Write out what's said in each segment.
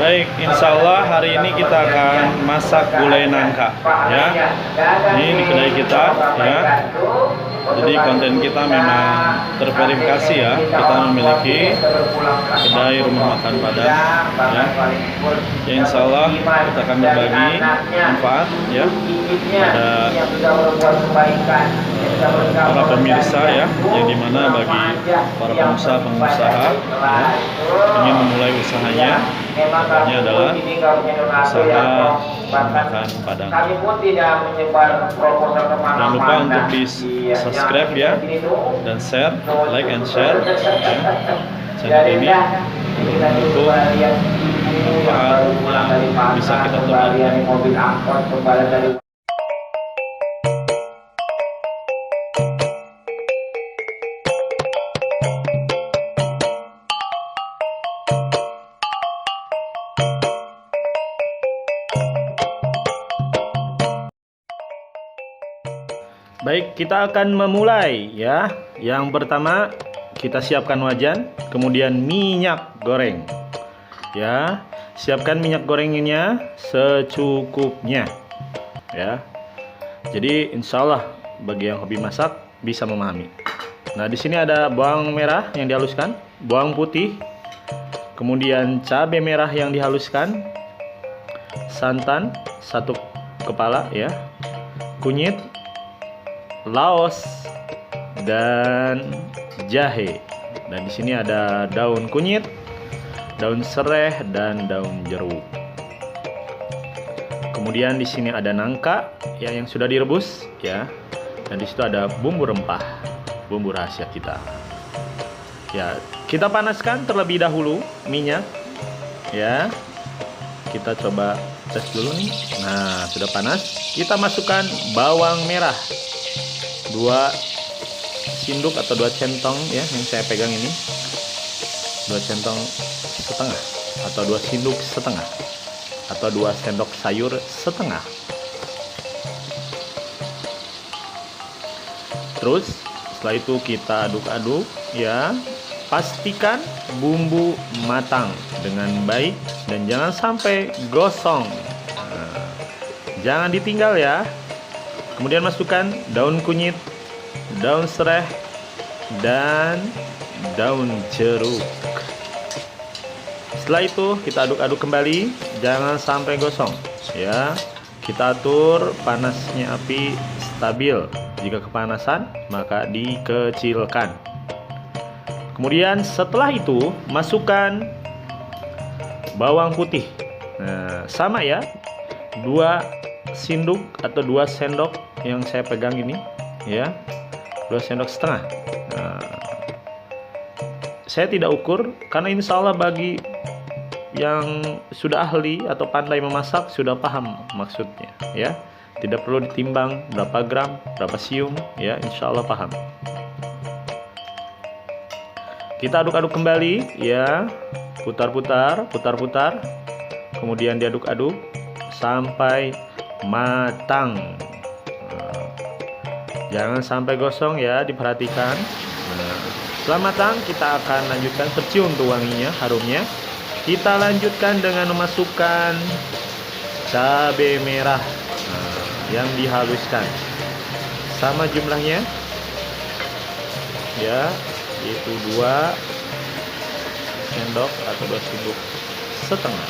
Baik, insya Allah hari ini kita akan masak gulai nangka, ya. Ini di kedai kita, ya. Jadi konten kita memang terverifikasi, ya. Kita memiliki kedai rumah makan Padang, ya. Ya, insya Allah kita akan berbagi manfaat, ya, pada para pemirsa, ya, yang dimana bagi para pengusaha, ya, ingin memulai usahanya. Ini adalah usaha makan Padang. Jangan lupa untuk di subscribe, ya, dan share, like and share, ya, channel ini untuk manfaat yang bisa kita tebarkan. Baik, kita akan memulai, ya. Yang pertama kita siapkan wajan, kemudian minyak goreng. Ya, siapkan minyak gorengnya secukupnya, ya. Jadi insya Allah bagi yang hobi masak bisa memahami. Nah, di sini ada bawang merah yang dihaluskan, bawang putih, kemudian cabai merah yang dihaluskan, santan 1 kepala, ya, kunyit, laos, dan jahe. Dan di sini ada daun kunyit, daun serai, dan daun jeruk. Kemudian di sini ada nangka, ya, yang sudah direbus, ya. Dan di situ ada bumbu rempah, bumbu rahasia kita. Ya, kita panaskan terlebih dahulu minyak, ya. Kita coba tes dulu nih. Nah, sudah panas. Kita masukkan bawang merah 2 sendok atau 2 centong, ya, yang saya pegang ini 2 centong setengah atau 2 sendok setengah atau 2 sendok sayur setengah. Terus setelah itu kita aduk-aduk, ya. Pastikan bumbu matang dengan baik dan jangan sampai gosong. Nah, jangan ditinggal, ya. Kemudian masukkan daun kunyit, daun serai, dan daun jeruk. Setelah itu kita aduk-aduk kembali, jangan sampai gosong, ya. Kita atur panasnya api stabil. Jika kepanasan maka dikecilkan. Kemudian setelah itu masukkan bawang putih. Nah, sama, ya, 2 sendok atau 2 sendok yang saya pegang ini, ya, 2 sendok setengah. Nah, saya tidak ukur karena insya Allah bagi yang sudah ahli atau pandai memasak sudah paham maksudnya, ya. Tidak perlu ditimbang berapa gram, berapa siung, ya, insya Allah paham. Kita aduk-aduk kembali, ya, putar-putar, putar-putar, kemudian diaduk-aduk sampai matang. Nah, jangan sampai gosong, ya, diperhatikan. Nah, setelah matang kita akan lanjutkan, tercium tuh wanginya, harumnya. Kita lanjutkan dengan memasukkan cabai merah, nah, yang dihaluskan sama jumlahnya, ya, yaitu 2 sendok atau 2 sendok setengah.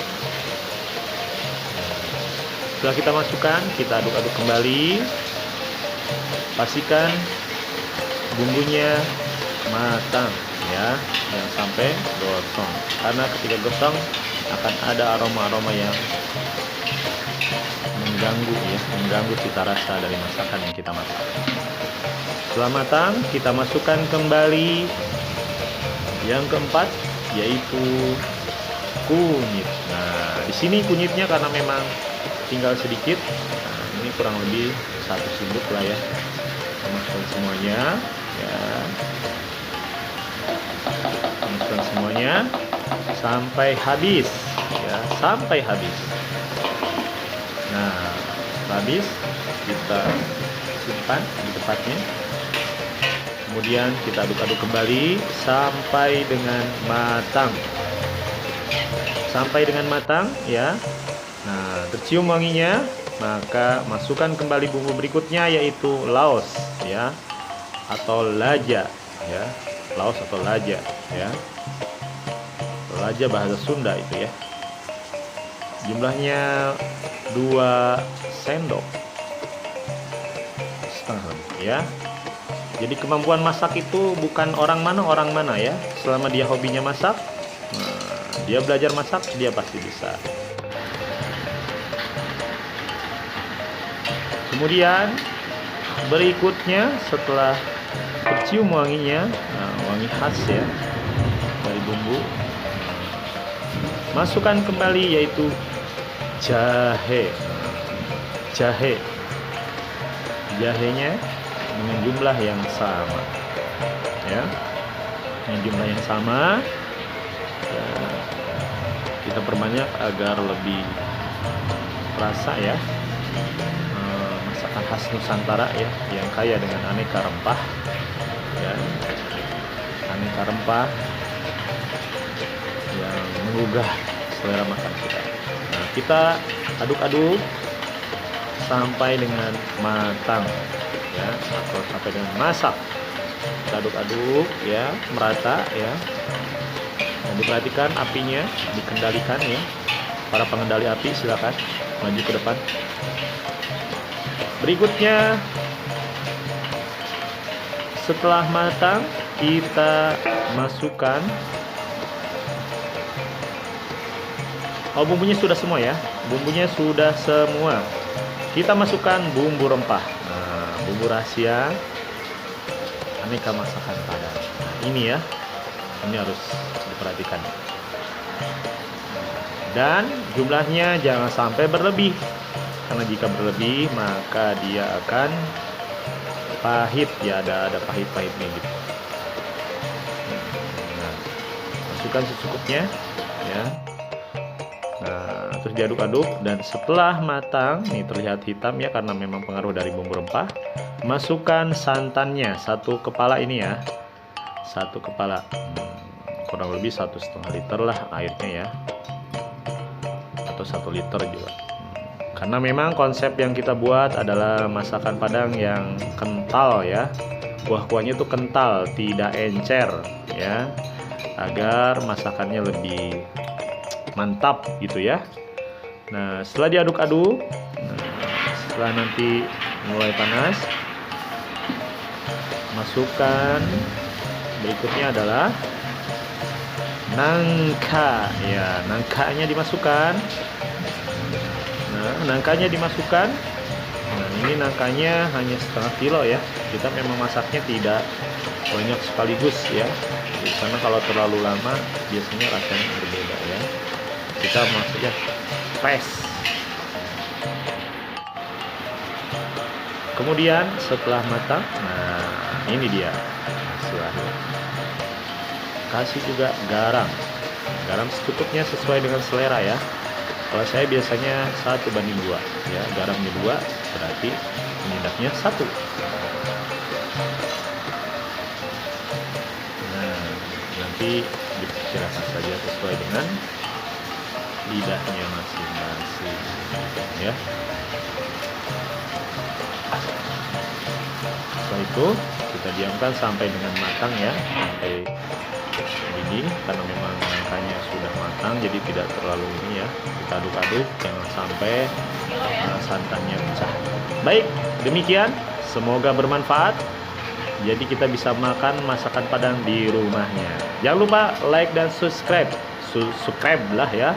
Setelah kita masukkan, kita aduk-aduk kembali. Pastikan bumbunya matang, ya, jangan sampai gosong. Karena ketika gosong akan ada aroma-aroma yang mengganggu cita rasa dari masakan yang kita masak. Setelah matang, kita masukkan kembali yang keempat, yaitu kunyit. Nah, di sini kunyitnya karena memang tinggal sedikit. Nah, ini kurang lebih 1 sendok lah, ya. Masukkan semuanya, ya. Masukkan semuanya sampai habis, ya, sampai habis. Nah, habis kita simpan di tempatnya. Kemudian kita aduk-aduk kembali sampai dengan matang. sampai dengan matang ya. Nah, tercium wanginya, maka masukkan kembali bumbu berikutnya, yaitu laos ya, atau laja ya. Laos atau laja ya. Laja bahasa Sunda itu ya. Jumlahnya 2 sendok setengah ya. Jadi kemampuan masak itu bukan orang mana ya. Selama dia hobinya masak, nah, dia belajar masak, dia pasti bisa. Kemudian berikutnya setelah tercium wanginya, nah, wangi khas ya dari bumbu, masukkan kembali yaitu jahe. Jahenya dengan jumlah yang sama ya, dengan jumlah yang sama ya, kita perbanyak agar lebih terasa ya. Masakan khas Nusantara ya, yang kaya dengan aneka rempah ya, aneka rempah yang menggugah selera makan kita. Nah, kita aduk-aduk sampai dengan matang ya, atau sampai dengan masak. Kita aduk-aduk ya, merata ya. Nah, diperhatikan apinya, dikendalikan ya. Para pengendali api silakan maju ke depan. Berikutnya, setelah matang, kita masukkan, bumbunya sudah semua ya, bumbunya sudah semua. Kita masukkan bumbu rempah. Nah, bumbu rahasia aneka masakan Padang. Nah, ini ya, ini harus diperhatikan. Dan jumlahnya jangan sampai berlebih, karena jika berlebih maka dia akan pahit ya, ada pahit-pahitnya gitu. Nah, masukkan secukupnya ya. Nah, terus diaduk-aduk, dan setelah matang, nih terlihat hitam ya karena memang pengaruh dari bumbu rempah. Masukkan santannya, 1 kepala ini ya, 1 kepala, kurang lebih 1,5 liter lah airnya ya, atau 1 liter juga. Karena memang konsep yang kita buat adalah masakan Padang yang kental ya, kuah-kuahnya tuh kental, tidak encer ya, agar masakannya lebih mantap gitu ya. Nah, setelah diaduk-aduk, setelah nanti mulai panas, masukkan berikutnya adalah nangka ya, nangkanya dimasukkan. Nah, nangkanya dimasukkan. Nah, ini nangkanya hanya setengah kilo ya. Kita memang masaknya tidak banyak sekaligus ya, karena kalau terlalu lama biasanya rasanya berbeda ya. Kita masuknya fresh. Kemudian setelah matang, nah ini dia hasil akhir. Kasih juga garam secukupnya sesuai dengan selera ya. Kalau saya biasanya 1:2 ya, garamnya 2 berarti penyedapnya 1. Nah, nanti diperkirakan saja sesuai dengan lidahnya masing-masing ya. Setelah itu kita diamkan sampai dengan matang ya, sampai ini, karena memang nangkanya sudah matang jadi tidak terlalu ini ya. Kita aduk-aduk jangan sampai santannya pecah. Baik, demikian, semoga bermanfaat. Jadi kita bisa makan masakan Padang di rumahnya. Jangan lupa like dan subscribe lah ya.